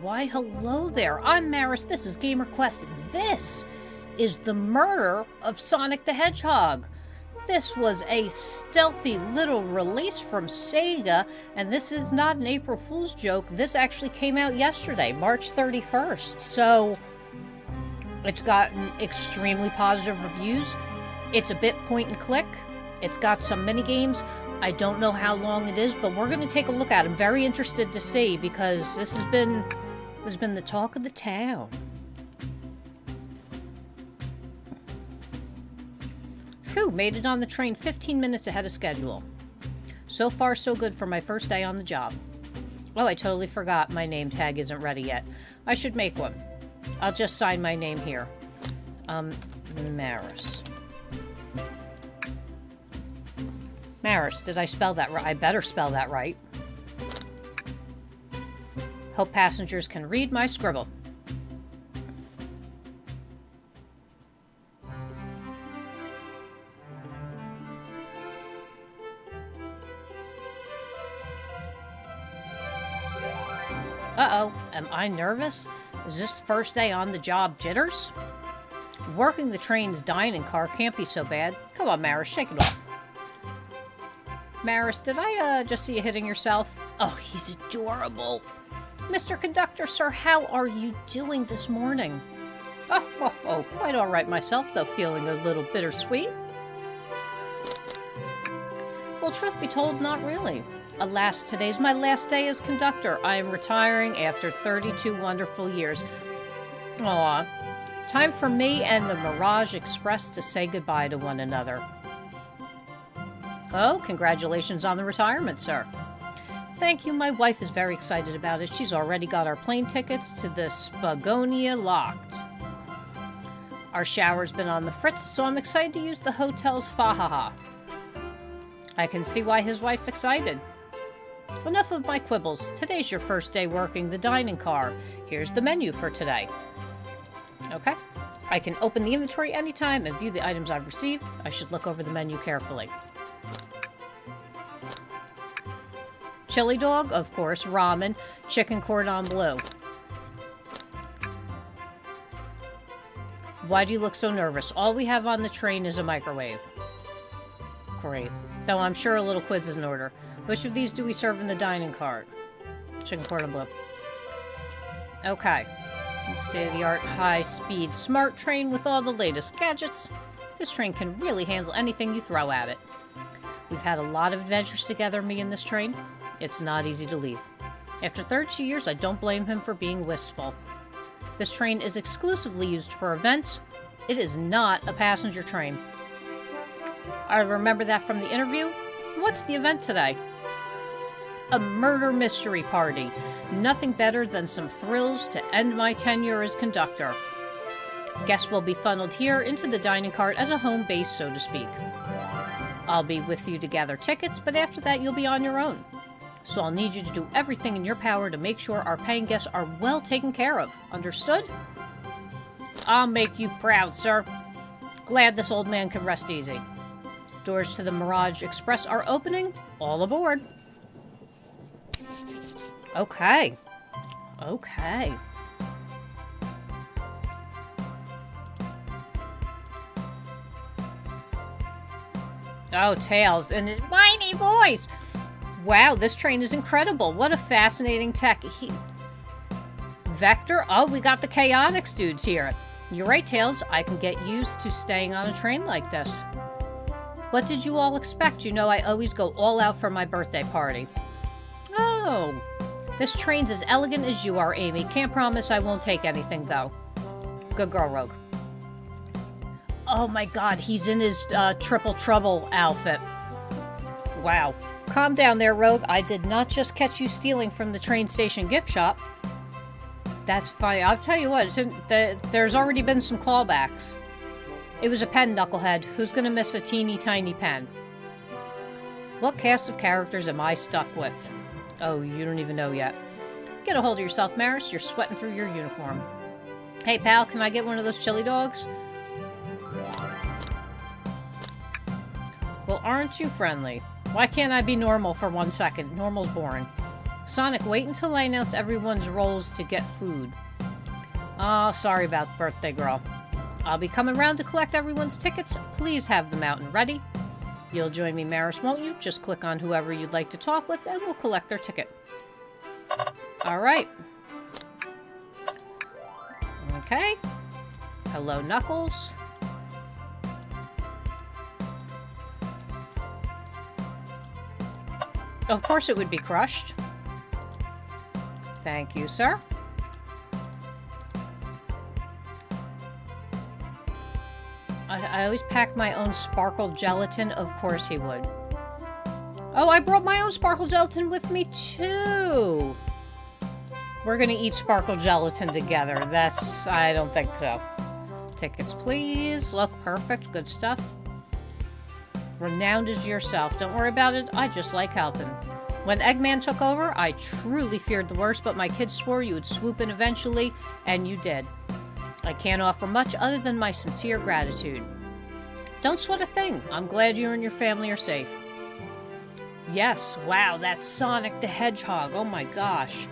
Why, hello there. I'm Maris. This is GamerQuest. This is the murder of Sonic the Hedgehog. This was a stealthy little release from Sega, and this is not an April Fool's joke. This actually came out yesterday, March 31st. So it's gotten extremely positive reviews. It's a bit point and click. It's got some mini games. I don't know how long it is, but we're going to take a look at it. I'm very interested to see because this has been the talk of the town. Phew, made it on the train 15 minutes ahead of schedule. So far, so good for my first day on the job. Oh, I totally forgot my name tag isn't ready yet. I should make one. I'll just sign my name here. Maris. Maris, did I spell that right? I better spell that right. Hope passengers can read my scribble. Uh-oh, am I nervous? Is this first day on the job jitters? Working the train's dining car can't be so bad. Come on, Maris, shake it off. Maris, did I just see you hitting yourself? Oh, he's adorable. Mr. Conductor, sir, how are you doing this morning? Oh, quite all right myself, though feeling a little bittersweet. Well, truth be told, not really. Alas, today's my last day as conductor. I am retiring after 32 wonderful years. Aw, time for me and the Mirage Express to say goodbye to one another. Oh, congratulations on the retirement, sir. Thank you. My wife is very excited about it. She's already got our plane tickets to the Spagonia locked. Our shower's been on the fritz, so I'm excited to use the hotel's fahaha. I can see why his wife's excited. Enough of my quibbles. Today's your first day working the dining car. Here's the menu for today. Okay. I can open the inventory anytime and view the items I've received. I should look over the menu carefully. Chili dog, of course, ramen, chicken cordon bleu. Why do you look so nervous? All we have on the train is a microwave. Great. Though I'm sure a little quiz is in order. Which of these do we serve in the dining cart? Chicken cordon bleu. Okay. State-of-the-art, high-speed, smart train with all the latest gadgets. This train can really handle anything you throw at it. We've had a lot of adventures together, me and this train. It's not easy to leave. After 32 years, I don't blame him for being wistful. This train is exclusively used for events. It is not a passenger train. I remember that from the interview. What's the event today? A murder mystery party. Nothing better than some thrills to end my tenure as conductor. Guests will be funneled here into the dining cart as a home base, so to speak. I'll be with you to gather tickets, but after that you'll be on your own. So I'll need you to do everything in your power to make sure our paying guests are well taken care of. Understood? I'll make you proud, sir. Glad this old man can rest easy. Doors to the Mirage Express are opening. All aboard. Okay. Okay. Oh, Tails and his whiny voice. Wow, this train is incredible. What a fascinating tech. Vector? Oh, we got the Chaotix dudes here. You're right, Tails. I can get used to staying on a train like this. What did you all expect? You know I always go all out for my birthday party. Oh, this train's as elegant as you are, Amy. Can't promise I won't take anything, though. Good girl, Rogue. Oh my god, he's in his Triple Trouble outfit. Wow. Calm down there, Rogue. I did not just catch you stealing from the train station gift shop. That's funny. I'll tell you what, there's already been some callbacks. It was a pen, Knucklehead. Who's gonna miss a teeny tiny pen? What cast of characters am I stuck with? Oh, you don't even know yet. Get a hold of yourself, Maris. You're sweating through your uniform. Hey, pal, can I get one of those chili dogs? Well, aren't you friendly? Why can't I be normal for 1 second? Normal's boring. Sonic, wait until I announce everyone's roles to get food. Oh, sorry about the birthday girl. I'll be coming round to collect everyone's tickets. Please have them out and ready. You'll join me, Maris, won't you? Just click on whoever you'd like to talk with, and we'll collect their ticket. Alright. Okay. Hello, Knuckles. Of course it would be crushed. Thank you, sir. I always pack my own sparkle gelatin. Of course he would. Oh, I brought my own sparkle gelatin with me, too. We're gonna eat sparkle gelatin together. That's... I don't think so. Tickets, please. Look, perfect. Good stuff. Renowned as yourself. Don't worry about it. I just like helping. When Eggman took over, I truly feared the worst, but my kids swore you would swoop in eventually, and you did. I can't offer much other than my sincere gratitude. Don't sweat a thing. I'm glad you and your family are safe. Yes, wow, that's Sonic the Hedgehog. Oh my gosh.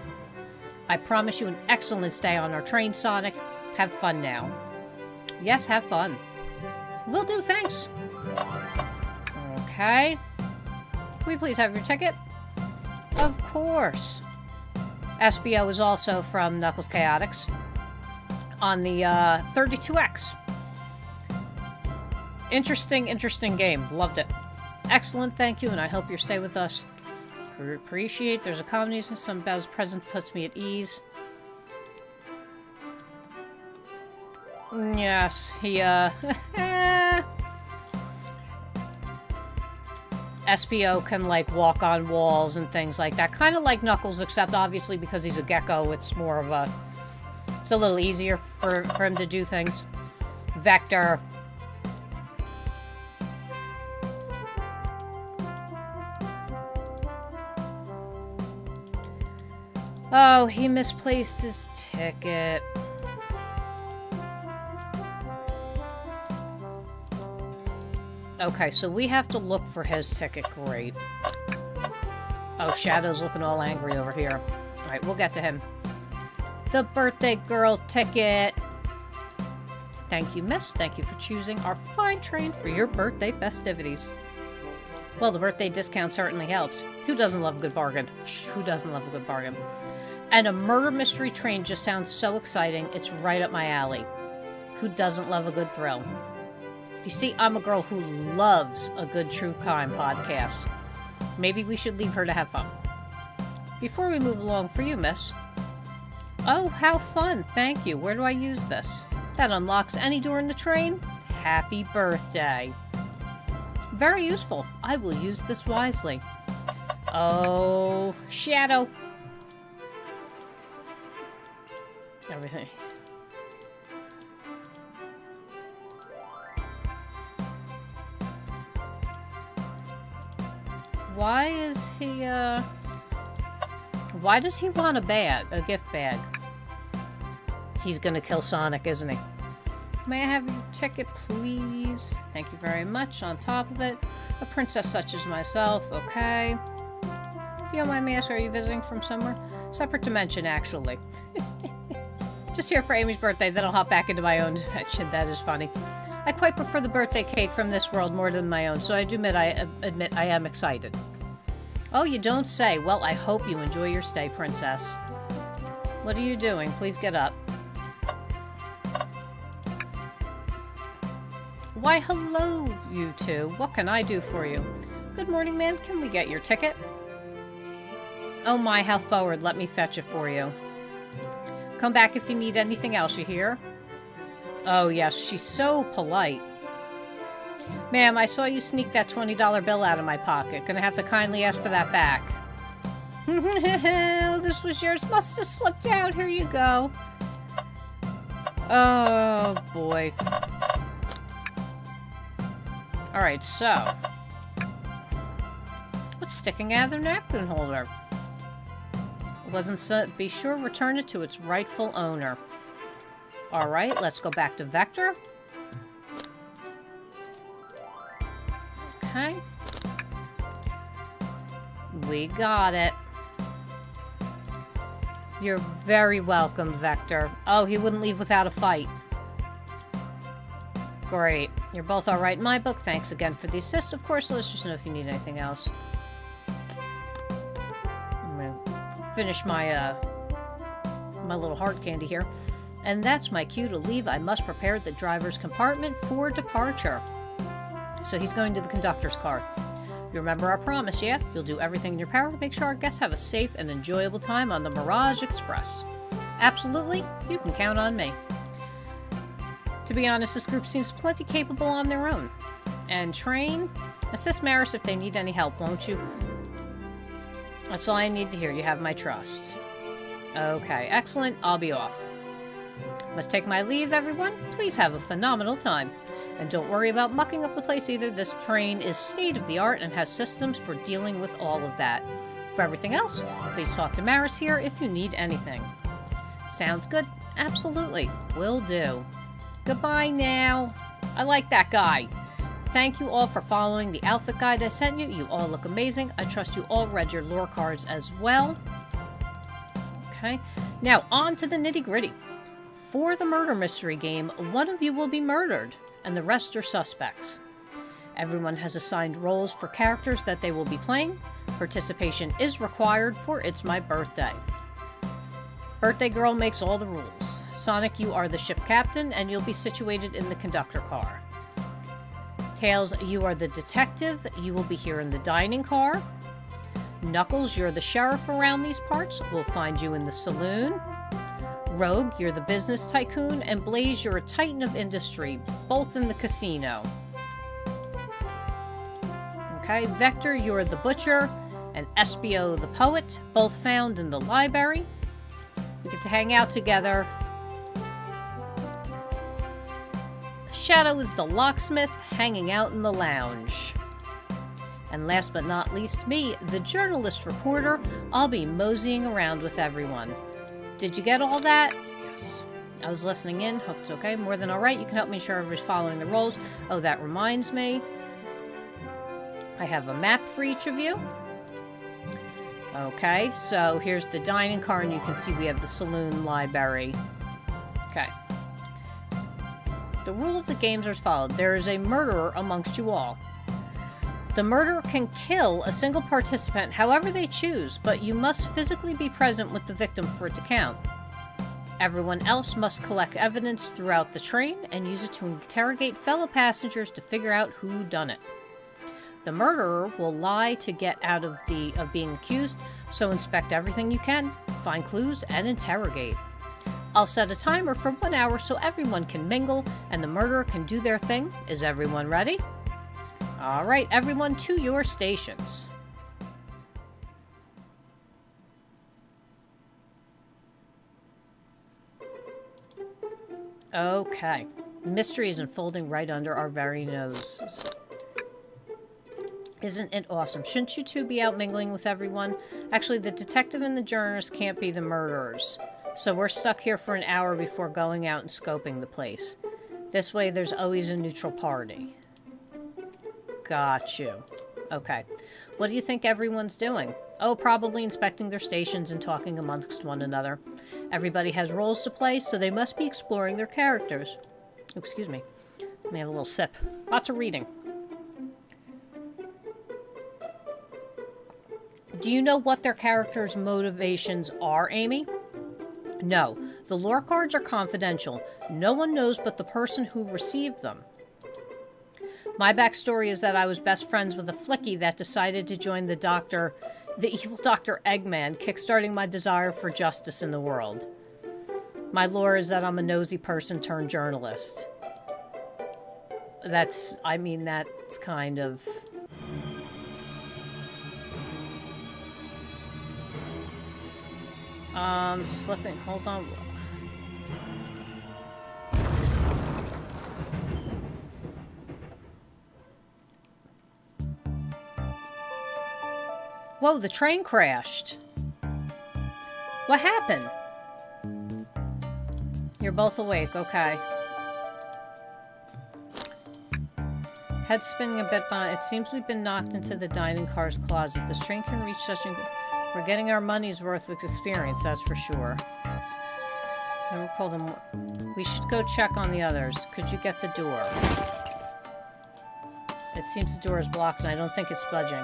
I promise you an excellent stay on our train, Sonic. Have fun now. Yes, have fun. Will do, thanks. Okay. Can we please have your ticket? Of course. SBO is also from Knuckles Chaotix on the 32X. Interesting game. Loved it. Excellent, thank you, and I hope you stay with us. Appreciate. There's a combination of some about his presence puts me at ease. Yes, he, SPO can, like, walk on walls and things like that. Kind of like Knuckles, except obviously because he's a gecko, it's more of a... It's a little easier for him to do things. Vector. Oh, he misplaced his ticket. Okay, so we have to look for his ticket. Great. Oh, Shadow's looking all angry over here. Alright, we'll get to him. The birthday girl ticket. Thank you, miss. Thank you for choosing our fine train for your birthday festivities. Well, the birthday discount certainly helped. Who doesn't love a good bargain? Who doesn't love a good bargain? And a murder mystery train just sounds so exciting. It's right up my alley. Who doesn't love a good thrill? You see, I'm a girl who loves a good true crime podcast. Maybe we should leave her to have fun. Before we move along, for you, miss. Oh, how fun. Thank you. Where do I use this? That unlocks any door in the train. Happy birthday. Very useful. I will use this wisely. Oh, Shadow. Everything. Why is he, why does he want a gift bag? He's gonna kill Sonic, isn't he? May I have your ticket, please? Thank you very much. On top of it, a princess such as myself, okay. If you don't mind me asking, are you visiting from somewhere? Separate dimension, actually. Just here for Amy's birthday, then I'll hop back into my own dimension. That is funny. I quite prefer the birthday cake from this world more than my own, so I do admit I am excited. Oh, you don't say. Well, I hope you enjoy your stay, princess. What are you doing? Please get up. Why, hello, you two. What can I do for you? Good morning, man. Can we get your ticket? Oh my, how forward. Let me fetch it for you. Come back if you need anything else, you hear? Oh, yes, she's so polite. Ma'am, I saw you sneak that $20 bill out of my pocket. Gonna have to kindly ask for that back. This was yours. Must have slipped out. Here you go. Oh, boy. Alright, so. What's sticking out of their napkin holder? Wasn't so. Be sure return it to its rightful owner. Alright, let's go back to Vector. Okay. We got it. You're very welcome, Vector. Oh, he wouldn't leave without a fight. Great. You're both all right in my book. Thanks again for the assist. Of course, let us just know if you need anything else. I'm gonna finish my my little hard candy here. And that's my cue to leave. I must prepare the driver's compartment for departure. So he's going to the conductor's car. You remember our promise, yeah? You'll do everything in your power to make sure our guests have a safe and enjoyable time on the Mirage Express. Absolutely, you can count on me. To be honest, this group seems plenty capable on their own. And Train, assist Maris if they need any help, won't you? That's all I need to hear. You have my trust. Okay, excellent. I'll be off. Must take my leave, everyone. Please have a phenomenal time. And don't worry about mucking up the place either. This train is state-of-the-art and has systems for dealing with all of that. For everything else, please talk to Maris here if you need anything. Sounds good? Absolutely. Will do. Goodbye now. I like that guy. Thank you all for following the outfit guide I sent you. You all look amazing. I trust you all read your lore cards as well. Okay. Now, on to the nitty-gritty. For the murder mystery game, one of you will be murdered, and the rest are suspects. Everyone has assigned roles for characters that they will be playing. Participation is required for It's My Birthday. Birthday Girl makes all the rules. Sonic, you are the ship captain, and you'll be situated in the conductor car. Tails, you are the detective. You will be here in the dining car. Knuckles, you're the sheriff around these parts. We'll find you in the saloon. Rogue, you're the business tycoon, and Blaze, you're a titan of industry, both in the casino. Okay, Vector, you're the butcher, and Espio, the poet, both found in the library. We get to hang out together. Shadow is the locksmith, hanging out in the lounge. And last but not least, me, the journalist reporter. I'll be moseying around with everyone. Did you get all that? Yes. I was listening in. Hope it's okay. More than all right. You can help me ensure everybody's following the rules. Oh, that reminds me. I have a map for each of you. Okay, so here's the dining car, and you can see we have the saloon library. Okay. The rule of the games are as followed. There is a murderer amongst you all. The murderer can kill a single participant however they choose, but you must physically be present with the victim for it to count. Everyone else must collect evidence throughout the train and use it to interrogate fellow passengers to figure out who done it. The murderer will lie to get out of being accused, so inspect everything you can, find clues, and interrogate. I'll set a timer for 1 hour so everyone can mingle and the murderer can do their thing. Is everyone ready? All right, everyone to your stations. Okay. Mystery is unfolding right under our very noses. Isn't it awesome? Shouldn't you two be out mingling with everyone? Actually, the detective and the journalist can't be the murderers. So we're stuck here for an hour before going out and scoping the place. This way, there's always a neutral party. Got you. Okay. What do you think everyone's doing? Oh, probably inspecting their stations and talking amongst one another. Everybody has roles to play, so they must be exploring their characters. Oh, excuse me. Let me have a little sip. Lots of reading. Do you know what their characters' motivations are, Amy? No. The lore cards are confidential. No one knows but the person who received them. My backstory is that I was best friends with a flicky that decided to join the evil Dr. Eggman, kickstarting my desire for justice in the world. My lore is that I'm a nosy person turned journalist. That's kind of... Slipping, hold on. Whoa, the train crashed. What happened? You're both awake, okay. Head spinning a bit behind. It seems we've been knocked into the dining car's closet. This train can reach such a We're getting our money's worth of experience, that's for sure. I will call them. We should go check on the others. Could you get the door? It seems the door is blocked and I don't think it's budging.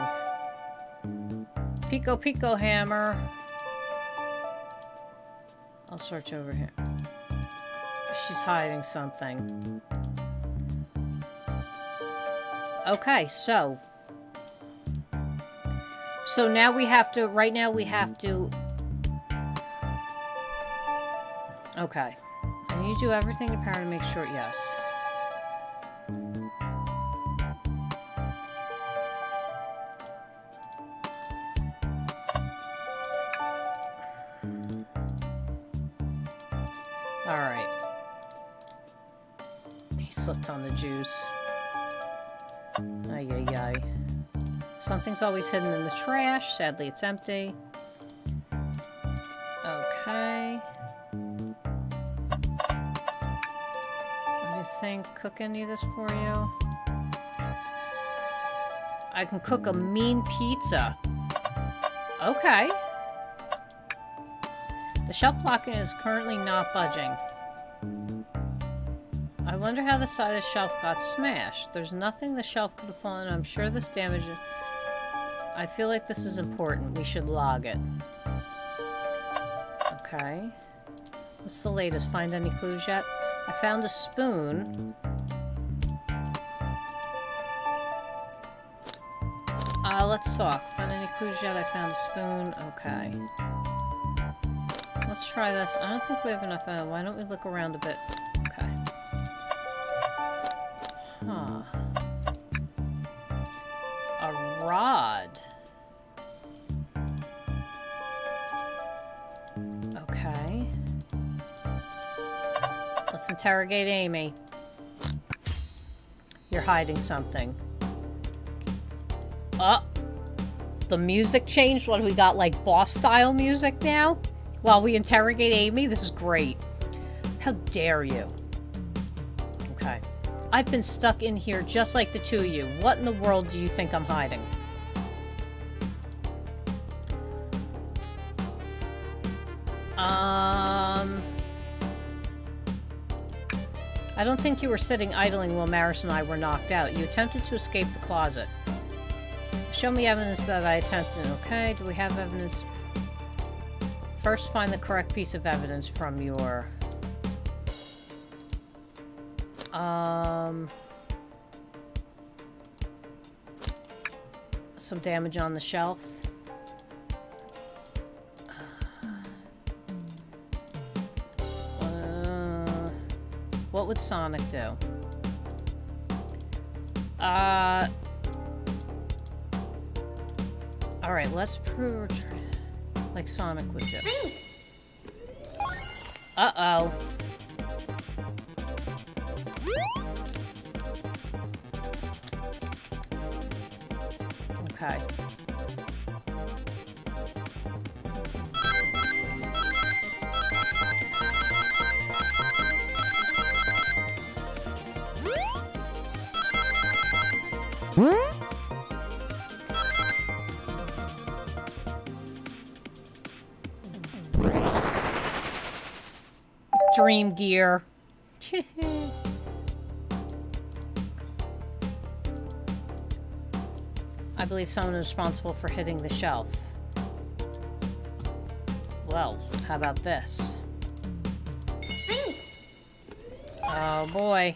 Pico Pico hammer. I'll search over here. She's hiding something. Okay, so now we have to, right now we have to, okay. I need to do everything to power to make sure, yes. Alright. He slipped on the juice. Ay, ay, ay. Something's always hidden in the trash. Sadly, it's empty. Okay. What do you think? Cook any of this for you? I can cook a mean pizza. Okay. The shelf blocking is currently not budging. I wonder how the side of the shelf got smashed. There's nothing the shelf could have fallen. I'm sure this damage is... I feel like this is important. We should log it. Okay. What's the latest? Find any clues yet? I found a spoon. Let's talk. Find any clues yet? I found a spoon. Okay. Let's try this. I don't think we have enough. Why don't we look around a bit? Okay. Huh. A rod. Okay. Let's interrogate Amy. You're hiding something. The music changed. What, we got like boss-style music now? While we interrogate Amy? This is great. How dare you? Okay. I've been stuck in here just like the two of you. What in the world do you think I'm hiding? I don't think you were sitting idling while Maris and I were knocked out. You attempted to escape the closet. Show me evidence that I attempted. Okay, do we have evidence? First, find the correct piece of evidence from your... some damage on the shelf. What would Sonic do? Alright, let's prove like Sonic would do. Uh-oh. Okay. Dream Gear. I believe someone is responsible for hitting the shelf. Well, how about this? Oh boy.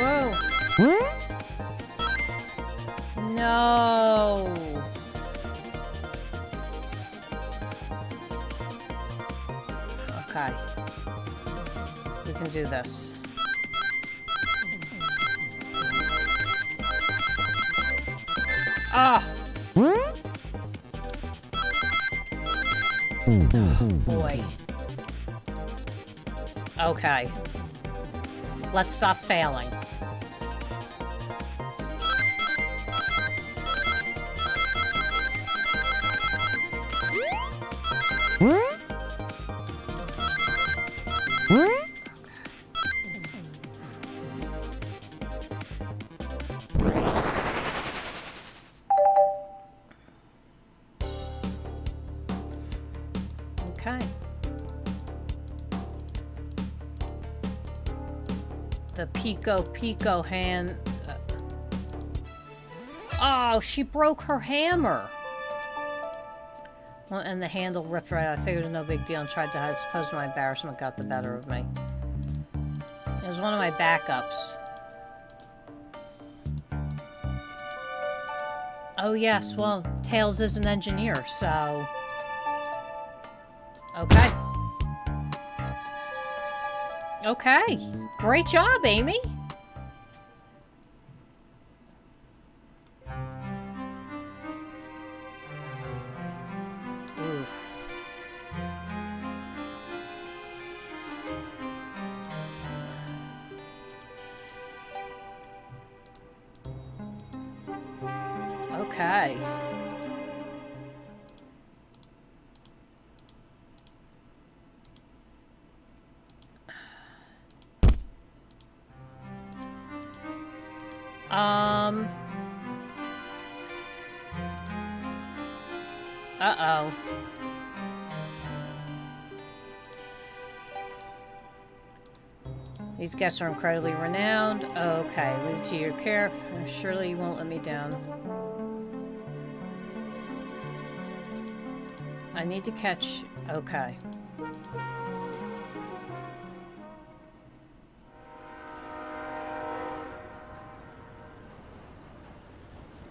Whoa. No. Okay. We can do this. Ah! Oh, boy. Okay. Let's stop failing. The Pico hand... Oh, she broke her hammer! Well, and the handle ripped right out. I figured it was no big deal and tried to hide. I suppose my embarrassment got the better of me. It was one of my backups. Oh yes, well, Tails is an engineer, so... Okay. Okay. Great job, Amy. Oof. Okay. Uh-oh. These guests are incredibly renowned. Okay, leave it to your care. Surely you won't let me down. I need to catch... Okay.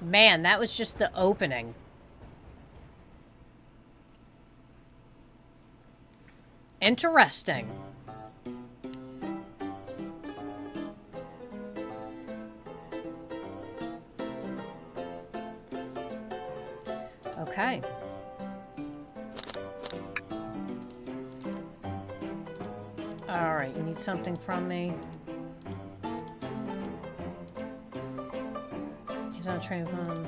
Man, that was just the opening. Interesting. Okay. Alright, you need something from me. He's on a train home.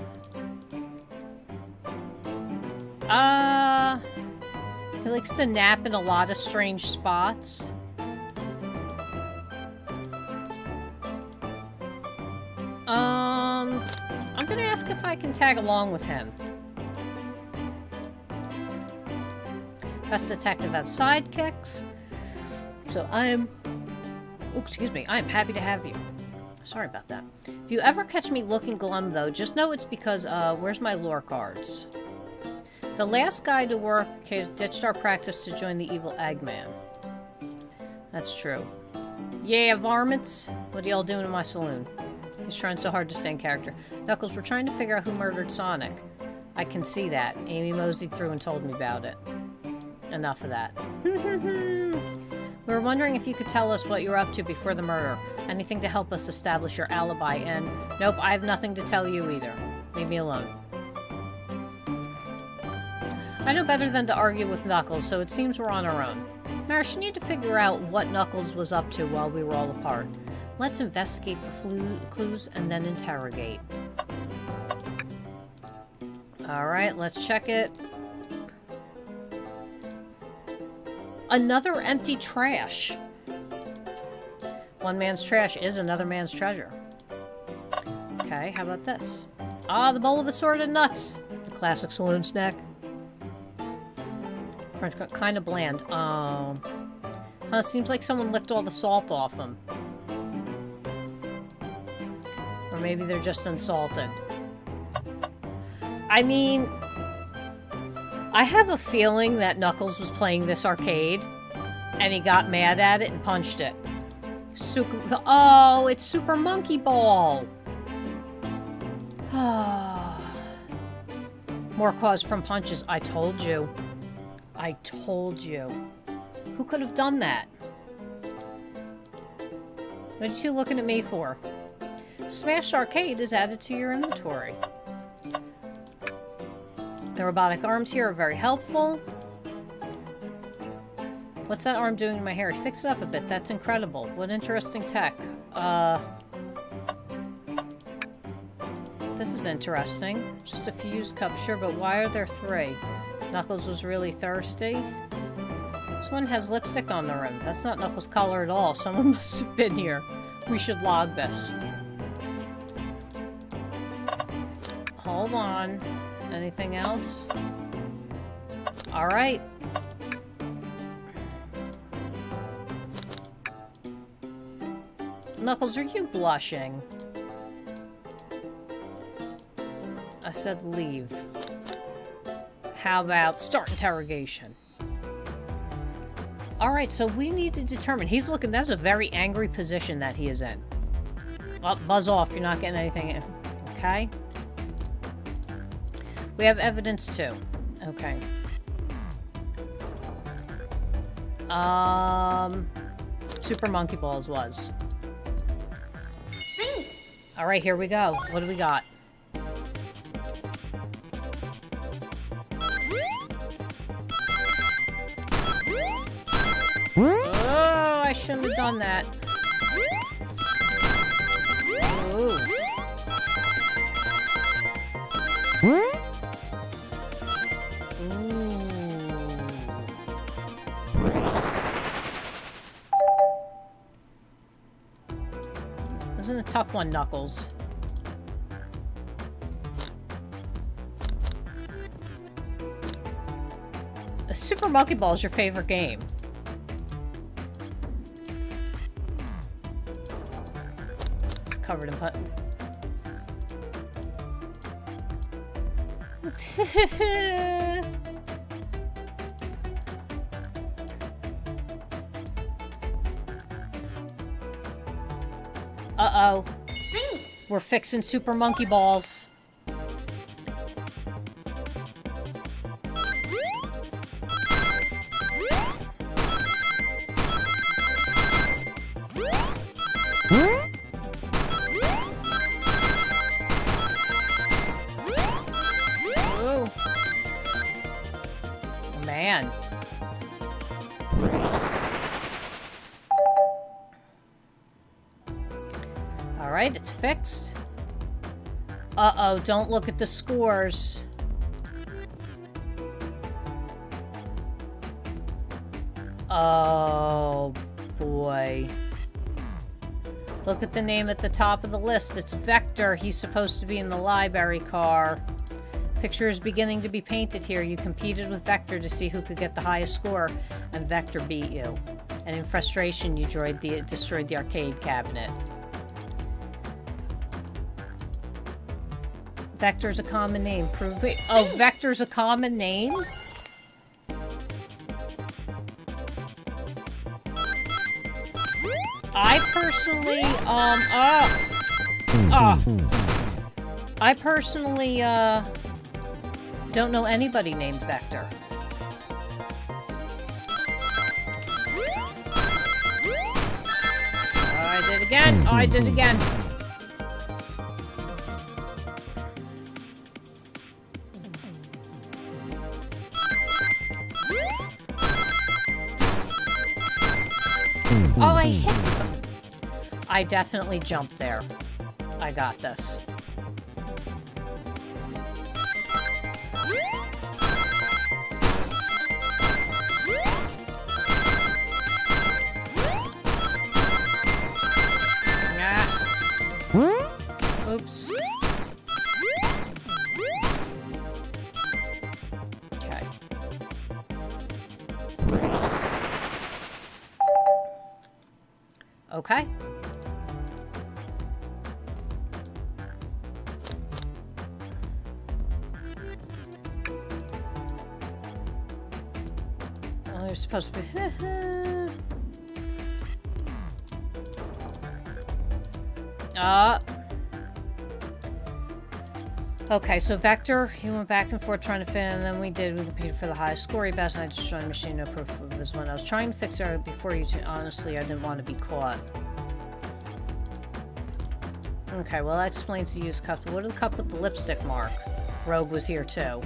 He likes to nap in a lot of strange spots. I'm gonna ask if I can tag along with him. Best detective have sidekicks. So I'm happy to have you. Sorry about that. If you ever catch me looking glum, though, just know it's because, where's my lore cards? The last guy to work ditched our practice to join the evil Eggman. That's true. Yeah, varmints. What are y'all doing in my saloon? He's trying so hard to stay in character. Knuckles, we're trying to figure out who murdered Sonic. I can see that. Amy moseyed through and told me about it. Enough of that. We were wondering if you could tell us what you were up to before the murder. Anything to help us establish your alibi, and... Nope, I have nothing to tell you either. Leave me alone. I know better than to argue with Knuckles, so it seems we're on our own. Marish, you need to figure out what Knuckles was up to while we were all apart. Let's investigate for clues and then interrogate. Alright, let's check it. Another empty trash. One man's trash is another man's treasure. Okay, how about this? Ah, the bowl of assorted nuts. The classic saloon snack. Kind of bland. Seems like someone licked all the salt off them. Or maybe they're just unsalted. I mean... I have a feeling that Knuckles was playing this arcade, and he got mad at it and punched it. Oh, it's Super Monkey Ball! More cause from punches. I told you. I told you. Who could have done that? What are you looking at me for? Smashed Arcade is added to your inventory. The robotic arms here are very helpful. What's that arm doing to my hair? Fix it up a bit. That's incredible. What interesting tech. This is interesting. Just a fused cup, sure, but why are there 3? Knuckles was really thirsty. This one has lipstick on the rim. That's not Knuckles' color at all. Someone must have been here. We should log this. Hold on. Anything else? Alright. Knuckles, are you blushing? I said leave. How about start interrogation? Alright, so we need to determine. He's looking, that's a very angry position that he is in. Well, buzz off, you're not getting anything in. Okay. We have evidence too. Okay. Super Monkey Balls was. Alright, here we go. What do we got? Oh, I shouldn't have done that. Ooh. This is a tough one, Knuckles. Super Monkey Ball is your favorite game. It's covered in put. Uh-oh. We're fixing Super Monkey Balls. Man. Alright, it's fixed. Uh-oh, don't look at the scores. Oh, boy. Look at the name at the top of the list. It's Vector. He's supposed to be in the library car. Picture is beginning to be painted here. You competed with Vector to see who could get the highest score, and Vector beat you. And in frustration, you destroyed the arcade cabinet. Vector's a common name. Prove it. Oh, Vector's a common name? I personally, I personally, don't know anybody named Vector. Oh, I did again. Oh, I did again. Oh, I hit them. I definitely jumped there. I got this. Oops. Okay. Okay. Well, you're supposed to be... Okay, so Vector, he went back and forth trying to fit in, and then we competed for the highest score. He best, and I destroyed the machine, no proof of this one. I was trying to fix it before you two. Honestly, I didn't want to be caught. Okay, well, that explains the used cup. What is the cup with the lipstick mark? Rogue was here, too.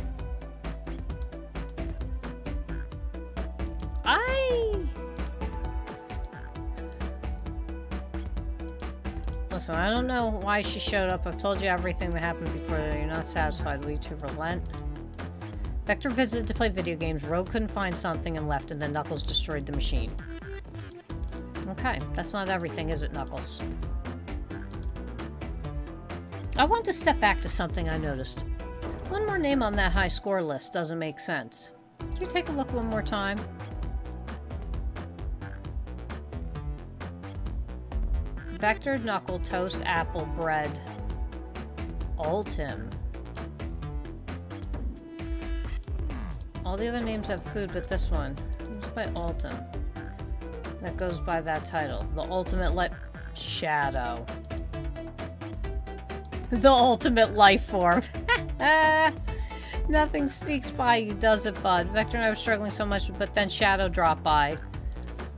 Listen, I don't know why she showed up. I've told you everything that happened before. You're not satisfied. Will you to relent? Vector visited to play video games. Rogue couldn't find something and left, and then Knuckles destroyed the machine. Okay, that's not everything, is it, Knuckles? I want to step back to something I noticed. One more name on that high score list doesn't make sense. Can you take a look one more time? Vector, Knuckle, Toast, Apple, Bread, Ultim. All the other names have food, but this one goes by Ultim. That goes by that title. The ultimate Shadow. The ultimate life form. Nothing sneaks by you, does it, bud? Vector and I were struggling so much, but then Shadow dropped by.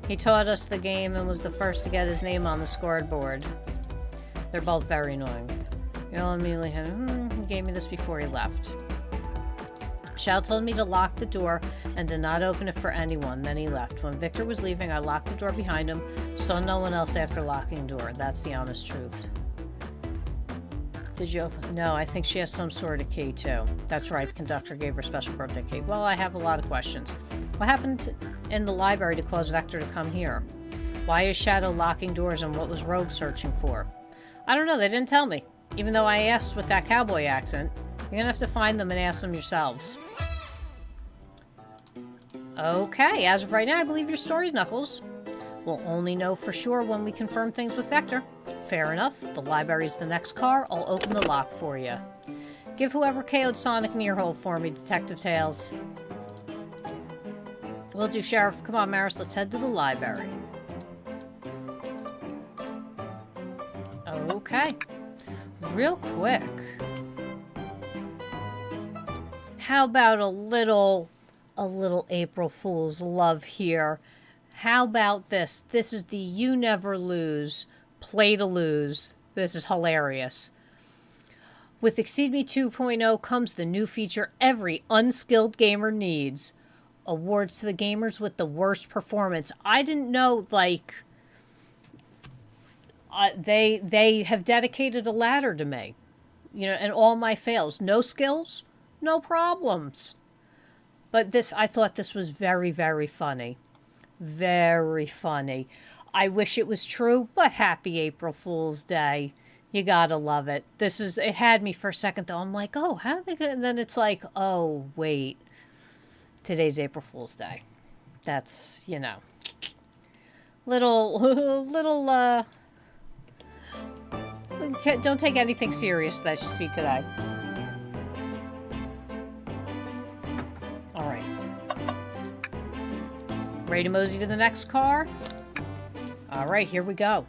He taught us the game and was the first to get his name on the scoreboard. They're both very annoying. You know, immediately he gave me this before he left. Shadow told me to lock the door and to not open it for anyone. Then he left. When Victor was leaving, I locked the door behind him, saw no one else after locking the door. That's the honest truth. Did you open? No, I think she has some sort of key, too. That's right, the conductor gave her a special birthday key. Well, I have a lot of questions. What happened in the library to cause Vector to come here? Why is Shadow locking doors, and what was Rogue searching for? I don't know, they didn't tell me. Even though I asked with that cowboy accent. You're gonna have to find them and ask them yourselves. Okay, as of right now, I believe your story, Knuckles. We'll only know for sure when we confirm things with Vector. Fair enough. The library's the next car. I'll open the lock for you. Give whoever KO'd Sonic an earhole for me, Detective Tails. Will do, Sheriff. Come on, Maris, let's head to the library. Okay. Real quick. How about a little April Fool's love here? How about this? This is the You Never Lose, Play to Lose. This is hilarious. With Exceed Me 2.0 comes the new feature every unskilled gamer needs. Awards to the gamers with the worst performance. I didn't know, like, they have dedicated a ladder to me. You know, and all my fails. No skills, no problems. But this, I thought this was very, very funny. Very funny. I wish it was true, but happy April Fool's Day. You gotta love it. It had me for a second though. I'm like, oh, how are they gonna, and then it's like, oh, wait. Today's April Fool's Day. That's, you know. Don't take anything serious that you see today. Alright. Ready to mosey to the next car? Alright, here we go.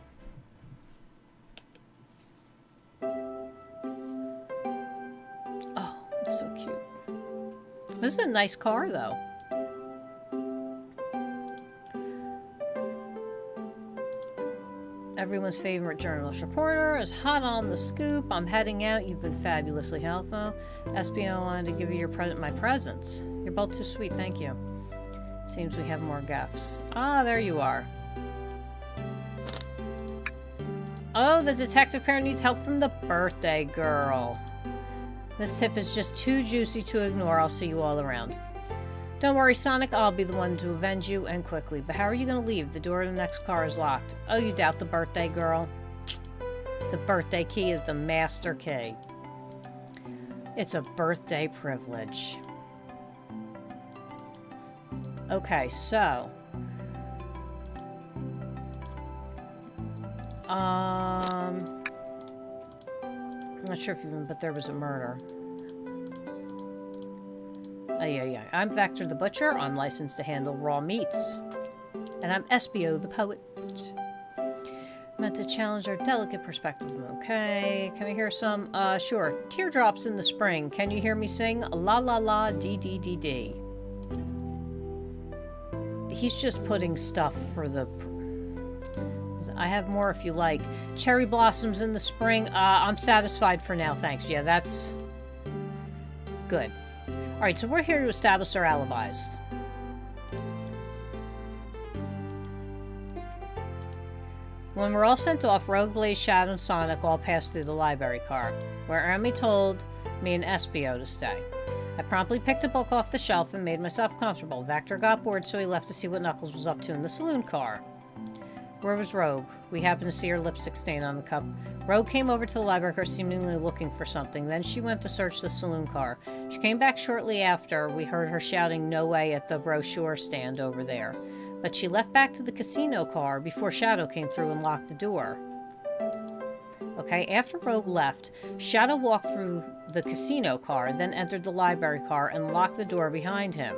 Oh, it's so cute. This is a nice car, though. Everyone's favorite journalist reporter is hot on the scoop. I'm heading out. You've been fabulously helpful. SBO wanted to give you my presents. You're both too sweet, thank you. Seems we have more gifts. Ah, there you are. Oh, the detective pair needs help from the birthday girl. This tip is just too juicy to ignore. I'll see you all around. Don't worry, Sonic. I'll be the one to avenge you, and quickly. But how are you going to leave? The door to the next car is locked. Oh, you doubt the birthday girl? The birthday key is the master key. It's a birthday privilege. Okay, so... I'm not sure if even, but there was a murder. Oh, yeah. I'm Vector the Butcher. I'm licensed to handle raw meats. And I'm SBO the Poet. Meant to challenge our delicate perspective. Okay. Can I hear some? Sure. Teardrops in the spring. Can you hear me sing? La la la, dee dee dee dee. He's just putting stuff for the... I have more if you like. Cherry blossoms in the spring. I'm satisfied for now, thanks. Yeah, that's... good. Alright, so we're here to establish our alibis. When we're all sent off, Rogue, Blaze, Shadow, and Sonic all pass through the library car, where Amy told me and SBO to stay. I promptly picked a book off the shelf and made myself comfortable. Vector got bored, so he left to see what Knuckles was up to in the saloon car. Where was Rogue? We happened to see her lipstick stain on the cup. Rogue came over to the library car seemingly looking for something. Then she went to search the saloon car. She came back shortly after. We heard her shouting "No way" at the brochure stand over there. But she left back to the casino car before Shadow came through and locked the door. Okay, after Rogue left, Shadow walked through the casino car, then entered the library car and locked the door behind him.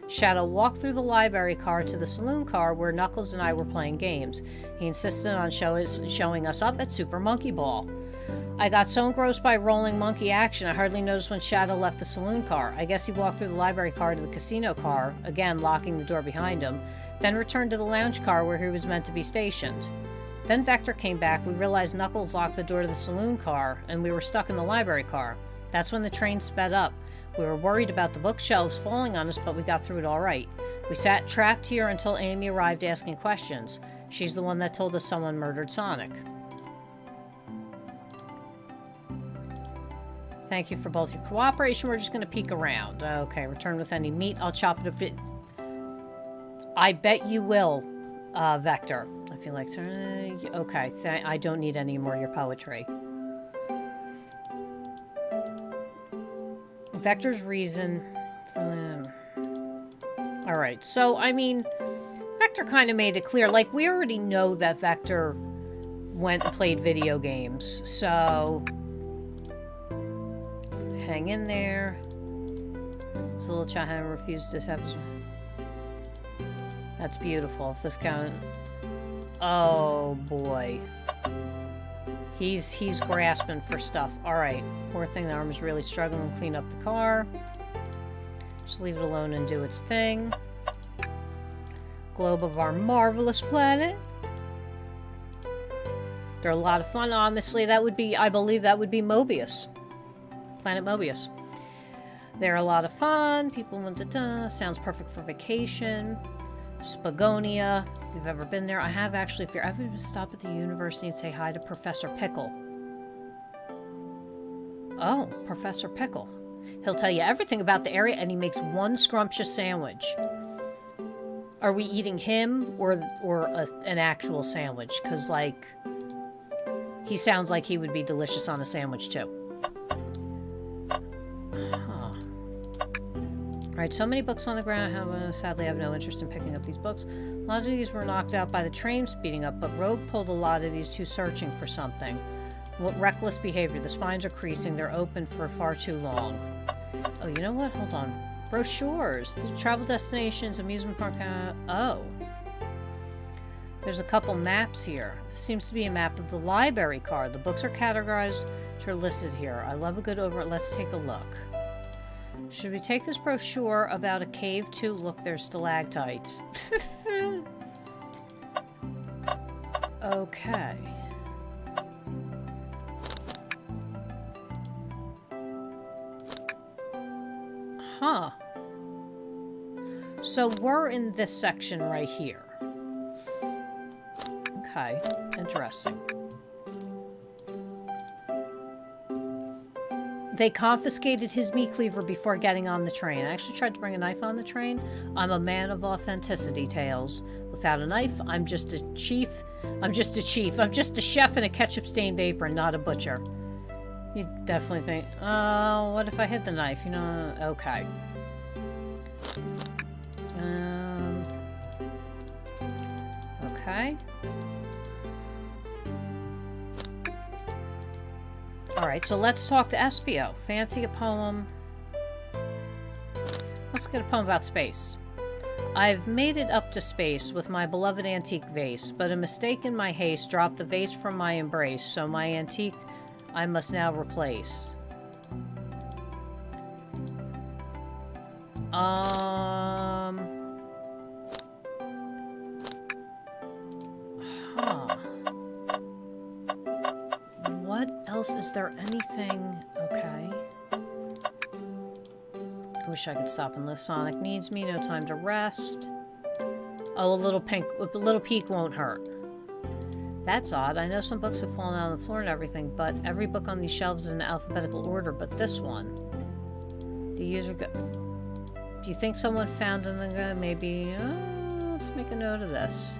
Shadow walked through the library car to the saloon car where Knuckles and I were playing games. He insisted on showing us up at Super Monkey Ball. I got so engrossed by rolling monkey action, I hardly noticed when Shadow left the saloon car. I guess he walked through the library car to the casino car, again locking the door behind him, then returned to the lounge car where he was meant to be stationed. Then Vector came back, we realized Knuckles locked the door to the saloon car, and we were stuck in the library car. That's when the train sped up. We were worried about the bookshelves falling on us, but we got through it all right. We sat trapped here until Amy arrived asking questions. She's the one that told us someone murdered Sonic. Thank you for both your cooperation. We're just going to peek around. Okay, return with any meat. I'll chop it if it... I bet you will, Vector. I feel like... okay, I don't need any more of your poetry. Vector's reason... Alright, so, I mean... Vector kind of made it clear. Like, we already know that Vector went and played video games, so... Hang in there. This little child refused this episode. That's beautiful. If this count... Oh, boy. He's grasping for stuff. Alright. Poor thing, the arm is really struggling to clean up the car. Just leave it alone and do its thing. Globe of our marvelous planet. They're a lot of fun, honestly. That would be, I believe that would be Mobius. Planet Mobius. They're a lot of fun. People want to... sounds perfect for vacation. Spagonia. If you've ever been there. I have actually. If you're ever to stop at the university and say hi to Professor Pickle. Oh, Professor Pickle. He'll tell you everything about the area, and he makes one scrumptious sandwich. Are we eating him or an actual sandwich? Because, like, he sounds like he would be delicious on a sandwich, too. Alright, so many books on the ground. Sadly, I have no interest in picking up these books. A lot of these were knocked out by the train speeding up, but Rogue pulled a lot of these too searching for something. What reckless behavior. The spines are creasing. They're open for far too long. Oh, you know what? Hold on. Brochures. The travel destinations, amusement park... oh. There's a couple maps here. This seems to be a map of the library car. The books are categorized, which are listed here. I love a good over... Let's take a look. Should we take this brochure about a cave too? Look, there's stalactites. Okay. Huh. So we're in this section right here. Okay, interesting. They confiscated his meat cleaver before getting on the train. I actually tried to bring a knife on the train. I'm a man of authenticity, Tails. Without a knife, I'm just a chief. I'm just a chef in a ketchup-stained apron, not a butcher. You definitely think, oh, what if I hid the knife? You know, okay. Okay. Alright, so let's talk to Espio. Fancy a poem. Let's get a poem about space. I've made it up to space with my beloved antique vase, but a mistake in my haste dropped the vase from my embrace, so my antique I must now replace. Huh. What else? Is there anything? Okay. I wish I could stop and list. Sonic needs me. No time to rest. Oh, a little peek won't hurt. That's odd. I know some books have fallen out on the floor and everything, but every book on these shelves is in alphabetical order, but this one. The user go... Do you think someone found something? Maybe... let's make a note of this.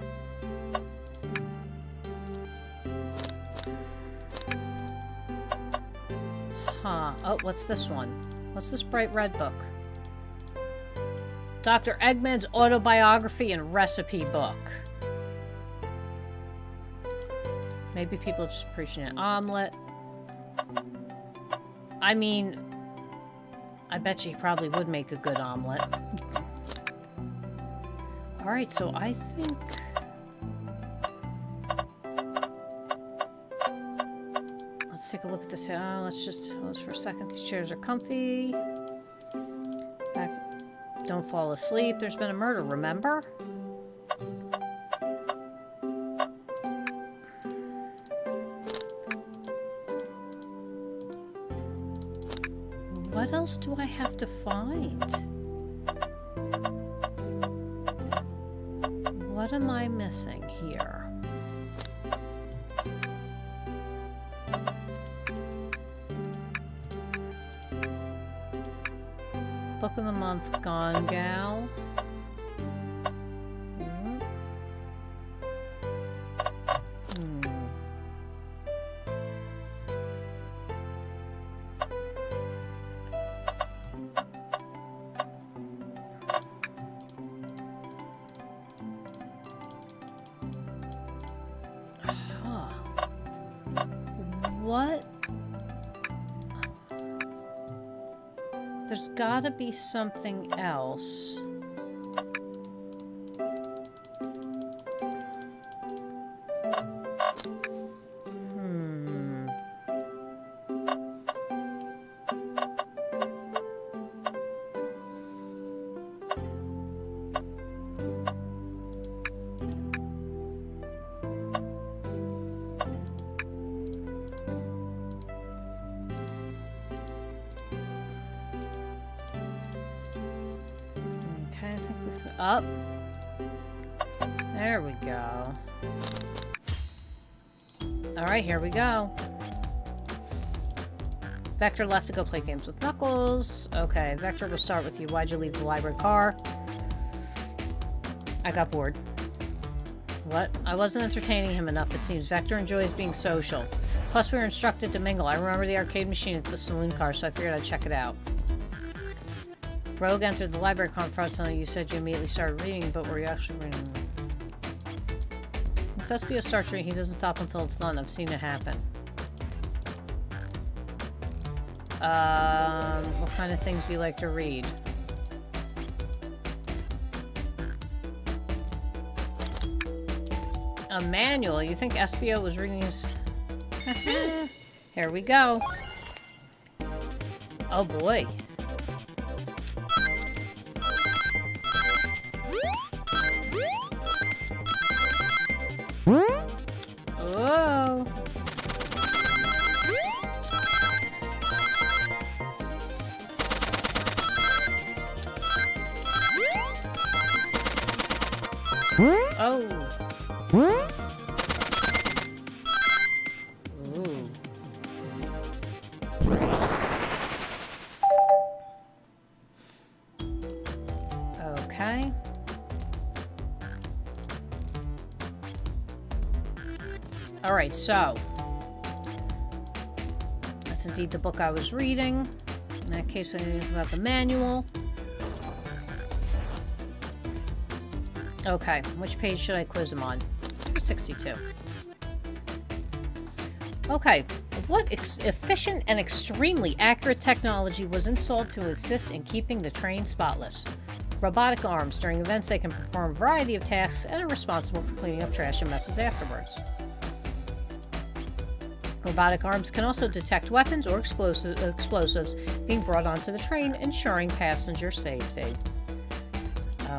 Huh. Oh, what's this one? What's this bright red book? Dr. Eggman's autobiography and recipe book. Maybe people just appreciate an omelet. I mean, I bet you he probably would make a good omelet. Alright, so I think... Let's take a look at this. Let's just hold for a second. These chairs are comfy. Don't fall asleep. There's been a murder, remember? What else do I have to find? What am I missing here? Book of the month, Gone Gal. What? There's gotta be something else. Up. There we go. Alright, here we go. Vector left to go play games with Knuckles. Okay, Vector, we'll start with you. Why'd you leave the library car? I got bored. What? I wasn't entertaining him enough, it seems. Vector enjoys being social. Plus, we were instructed to mingle. I remember the arcade machine at the saloon car, so I figured I'd check it out. Rogue entered the library conference, and you said you immediately started reading, but were you actually reading? Once SBO starts reading, he doesn't stop until it's done. I've seen it happen. What kind of things do you like to read? A manual? You think SBO was reading his... Here we go. Oh boy. Whoa. Oh. Ooh. Okay. Alright, so that's indeed the book I was reading. In that case, I knew about the manual. Okay, which page should I quiz him on? 62. Okay, what efficient and extremely accurate technology was installed to assist in keeping the train spotless? Robotic arms. During events, they can perform a variety of tasks and are responsible for cleaning up trash and messes afterwards. Robotic arms can also detect weapons or explosives being brought onto the train, ensuring passenger safety.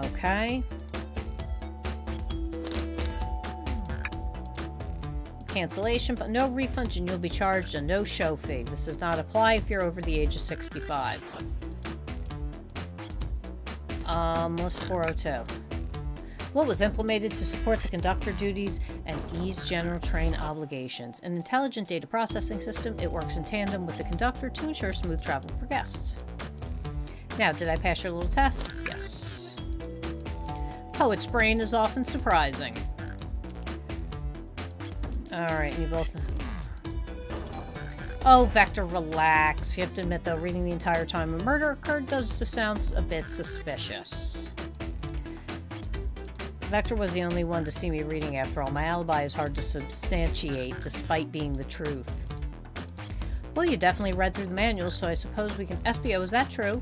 Okay. Cancellation, but no refunds, and you'll be charged a no-show fee. This does not apply if you're over the age of 65. List 402. What was implemented to support the conductor duties and ease general train obligations? An intelligent data processing system. It works in tandem with the conductor to ensure smooth travel for guests. Now, did I pass your little test? Yes. Poet's brain is often surprising. Alright, you both... Oh, Vector, relax. You have to admit, though, reading the entire time a murder occurred does sound a bit suspicious. Vector was the only one to see me reading after all. My alibi is hard to substantiate, despite being the truth. Well, you definitely read through the manual, so I suppose we can... SBO, is that true?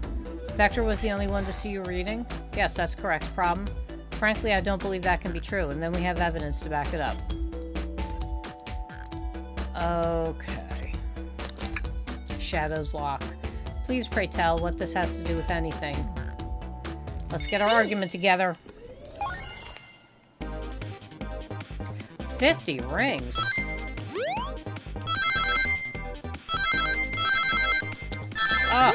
Vector was the only one to see you reading? Yes, that's correct. Problem? Frankly, I don't believe that can be true, and then we have evidence to back it up. Okay. Shadow's lock. Please, pray tell, what this has to do with anything. Let's get our argument together. 50 rings. Oh.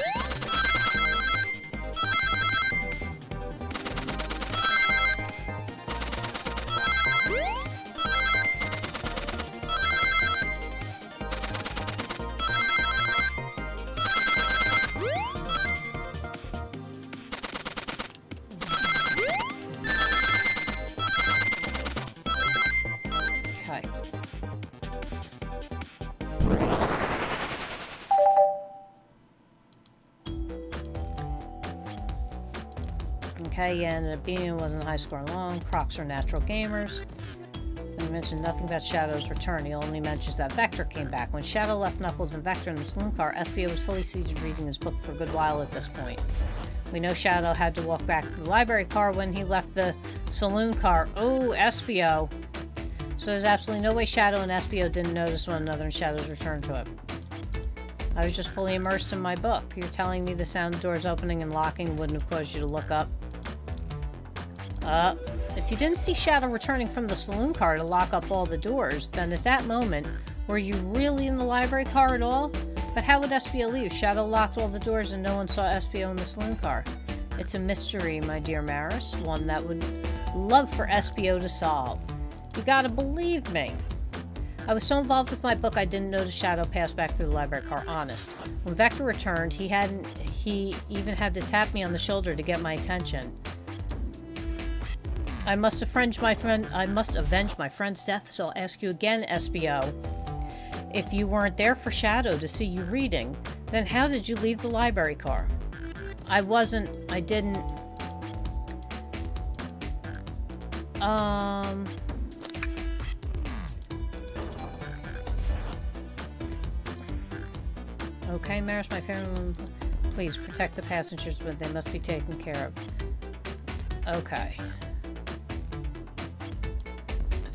Okay, yeah, ended up being wasn't high score long. Crocs are natural gamers. He mentioned nothing about Shadow's return. He only mentions that Vector came back. When Shadow left Knuckles and Vector in the saloon car, SBO was fully seated reading his book for a good while at this point. We know Shadow had to walk back to the library car when he left the saloon car. Oh, SBO. So there's absolutely no way Shadow and SBO didn't notice one another in Shadow's return to it. I was just fully immersed in my book. You're telling me the sound of doors opening and locking wouldn't have caused you to look up? If you didn't see Shadow returning from the saloon car to lock up all the doors, then at that moment, were you really in the library car at all? But how would SBO leave? Shadow locked all the doors and no one saw SBO in the saloon car. It's a mystery, my dear Maris, one that would love for SBO to solve. You gotta believe me. I was so involved with my book I didn't notice Shadow pass back through the library car, honest. When Vector returned, he even had to tap me on the shoulder to get my attention. I must avenge my friend's death, so I'll ask you again, SBO. If you weren't there for Shadow to see you reading, then how did you leave the library car? I didn't... Okay, Maris, my family... Please, protect the passengers, but they must be taken care of. Okay.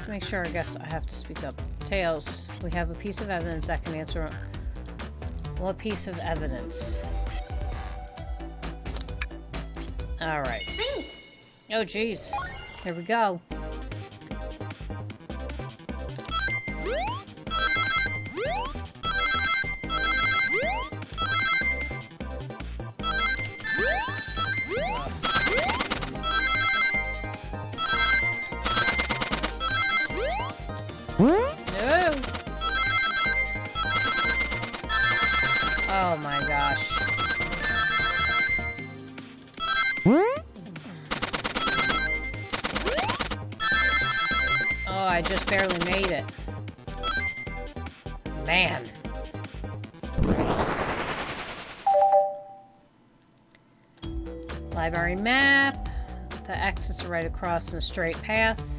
To make sure, I guess I have to speak up. Tails, we have a piece of evidence that can answer... What piece of evidence? Alright. Oh, jeez. Here we go. Oh my gosh. Oh, I just barely made it. Man. Library map. The exits are right across in a straight path.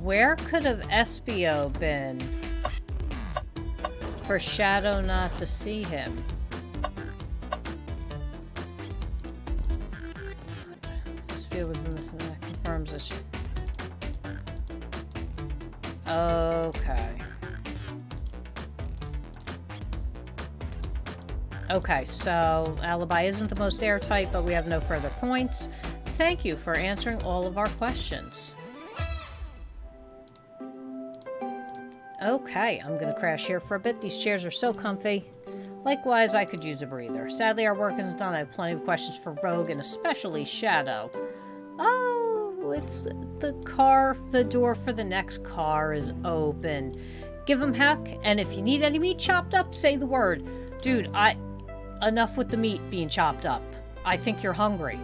Where could have SBO been for Shadow not to see him? SBO was in this and that confirms it. Okay. Okay, so alibi isn't the most airtight, but we have no further points. Thank you for answering all of our questions. Okay, I'm gonna crash here for a bit. These chairs are so comfy. Likewise, I could use a breather. Sadly, our work isn't done. I have plenty of questions for Rogue and especially Shadow. Oh, it's the car. The door for the next car is open. Give him heck, and if you need any meat chopped up, say the word. Dude, enough with the meat being chopped up. I think you're hungry.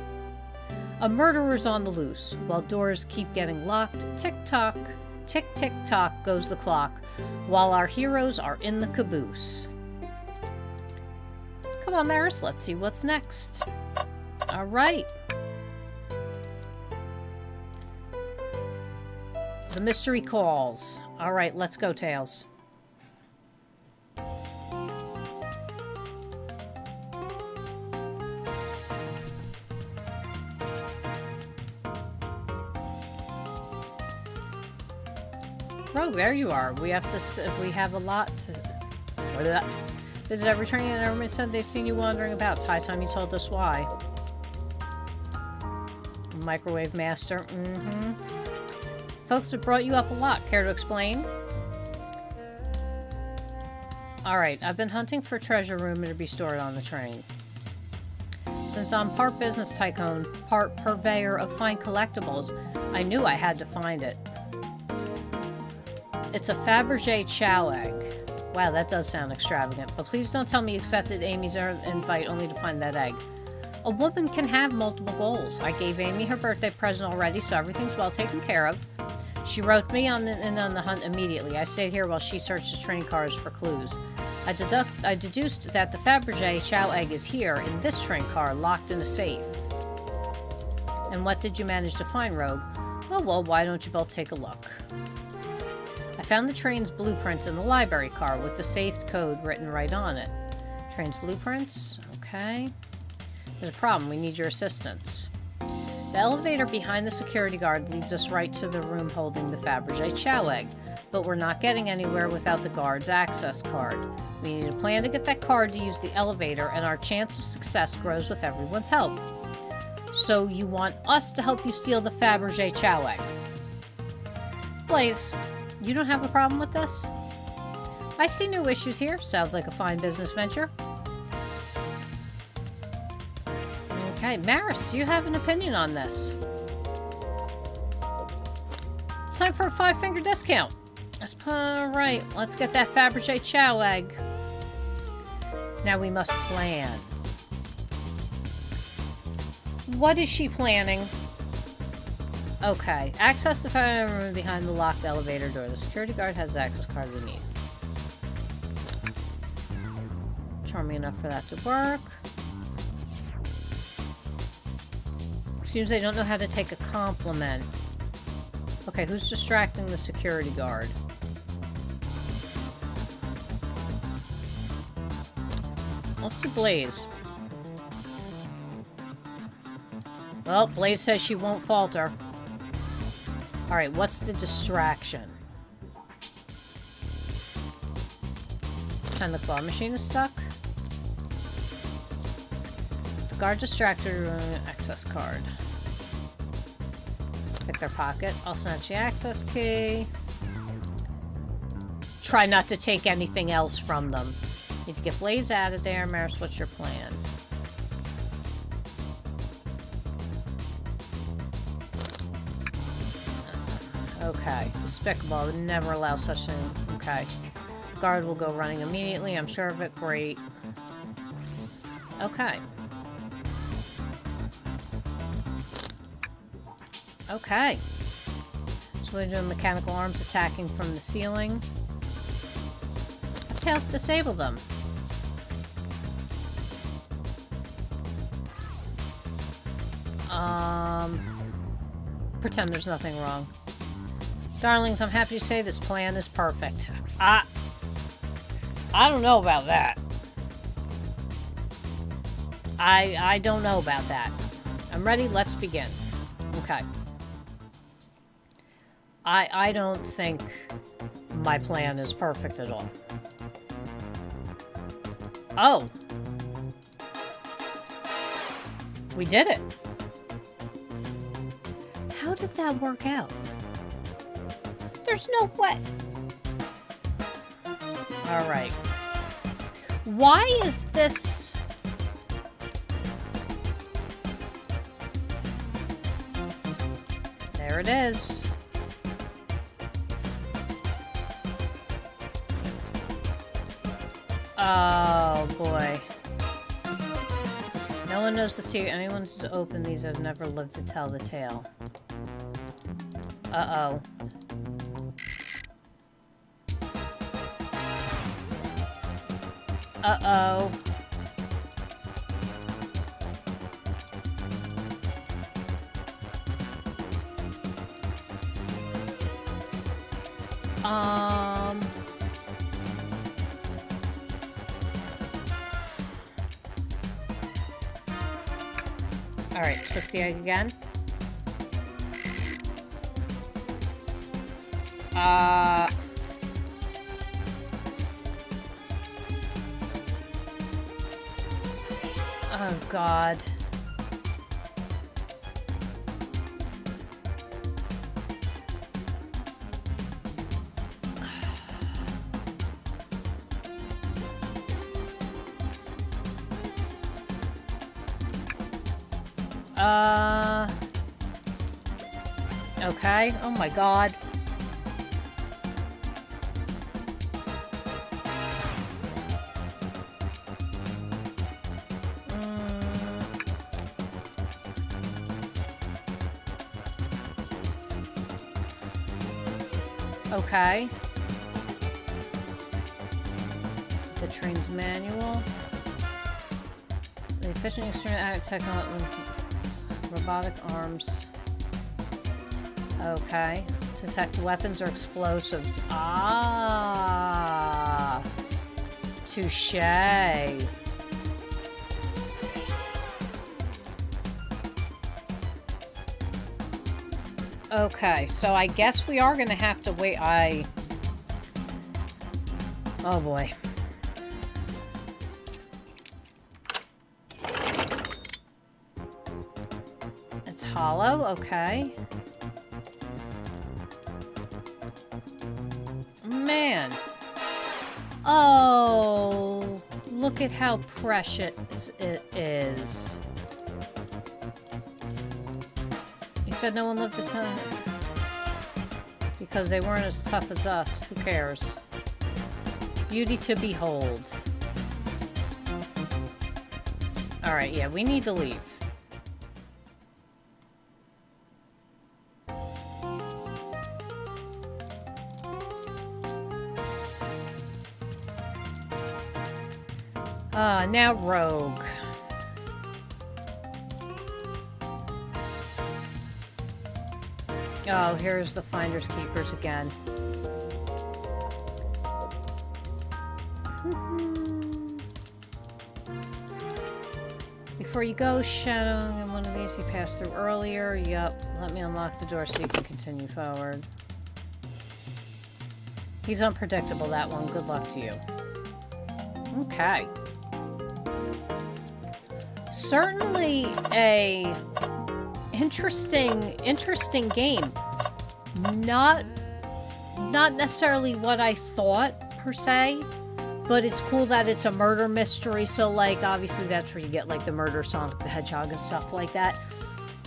A murderer's on the loose. While doors keep getting locked, tick-tock. Tick-tick-tock goes the clock, while our heroes are in the caboose. Come on, Maris, let's see what's next. Alright. The mystery calls. Alright, let's go, Tails. Rogue, there you are. We have a lot to... Visit every train, and everyone said they've seen you wandering about. It's high time you told us why. Microwave Master. Mm-hmm. Folks have brought you up a lot. Care to explain? Alright, I've been hunting for a treasure room to be stored on the train. Since I'm part business tycoon, part purveyor of fine collectibles, I knew I had to find it. It's a Fabergé chow egg. Wow, that does sound extravagant. But please don't tell me you accepted Amy's invite only to find that egg. A woman can have multiple goals. I gave Amy her birthday present already, so everything's well taken care of. She wrote me in on the hunt immediately. I stayed here while she searched the train cars for clues. I deduced that the Fabergé chow egg is here, in this train car, locked in a safe. And what did you manage to find, Rogue? Oh, well, why don't you both take a look? I found the train's blueprints in the library car with the saved code written right on it. Train's blueprints? Okay. There's a problem. We need your assistance. The elevator behind the security guard leads us right to the room holding the Fabergé chow egg, but we're not getting anywhere without the guard's access card. We need a plan to get that card to use the elevator, and our chance of success grows with everyone's help. So you want us to help you steal the Fabergé chow egg? Blaze, you don't have a problem with this? I see no issues here. Sounds like a fine business venture. Okay, Maris, do you have an opinion on this? Time for a 5-finger discount. Right, let's get that Fabergé chow egg. Now we must plan. What is she planning? Okay, access the room behind the locked elevator door. The security guard has the access card we need. Charming enough for that to work. Seems they don't know how to take a compliment. Okay, who's distracting the security guard? Let's do Blaze. Well, Blaze says she won't falter. Alright, what's the distraction? And the claw machine is stuck. The guard distracted access card. Pick their pocket. I'll snatch the access key. Try not to take anything else from them. Need to get Blaze out of there. Maris, what's your plan? Okay. Despicable. I would never allow such thing. Okay. Guard will go running immediately. I'm sure of it. Great. Okay. Okay. So we're doing mechanical arms attacking from the ceiling. Have Tails disable them. Pretend there's nothing wrong. Darlings, I'm happy to say this plan is perfect. I don't know about that. I don't know about that. I'm ready, let's begin. Okay. I don't think my plan is perfect at all. Oh. We did it. How did that work out? There's no way. Alright. Why is this... There it is. Oh, boy. No one knows the secret. Anyone who's opened these have never lived to tell the tale. Uh-oh. Uh-oh. Alright, twist the egg again. Oh, God. Okay. Oh, my God. Okay. The train's manual. The efficient extreme technology. Robotic arms. Okay. Detect weapons or explosives. Ah. Touché. Okay, so I guess we are gonna have to wait. Oh boy. It's hollow, okay. Man. Oh, look at how precious it is. You said no one lived a ton. Because they weren't as tough as us. Who cares? Beauty to behold. Alright, yeah, we need to leave. Now Rogue. Oh, here's the Finders Keepers again. Before you go, shadowing in one of these you passed through earlier. Yup. Let me unlock the door so you can continue forward. He's unpredictable, that one. Good luck to you. Okay. Certainly a interesting game. Not necessarily what I thought per se, but it's cool that it's a murder mystery. So like obviously that's where you get like the murder Sonic the Hedgehog and stuff like that.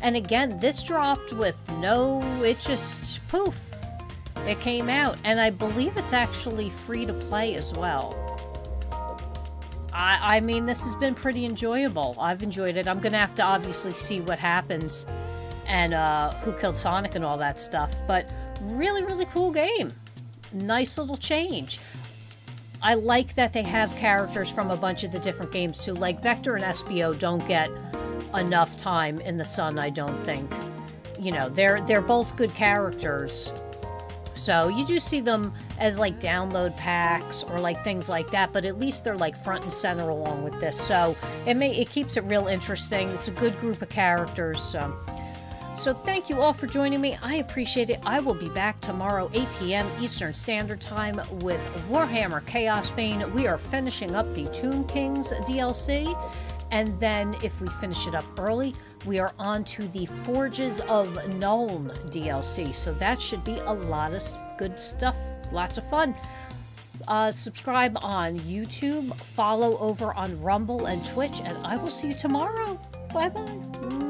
And again, this dropped with it just poof. It came out, and I believe it's actually free to play as well. I mean, this has been pretty enjoyable. I've enjoyed it. I'm gonna have to obviously see what happens and who killed Sonic and all that stuff. But really, really cool game. Nice little change. I like that they have characters from a bunch of the different games too. Like Vector and SBO don't get enough time in the sun, I don't think. You know, they're both good characters. So you do see them as like download packs or like things like that, but at least they're like front and center along with this. So it keeps it real interesting. It's a good group of characters. So thank you all for joining me. I appreciate it. I will be back tomorrow, 8 p.m. Eastern Standard Time with Warhammer Chaos Bane. We are finishing up the Tomb Kings DLC. And then if we finish it up early, we are on to the Forges of Nuln DLC. So that should be a lot of good stuff. Lots of fun. Subscribe on YouTube. Follow over on Rumble and Twitch. And I will see you tomorrow. Bye-bye.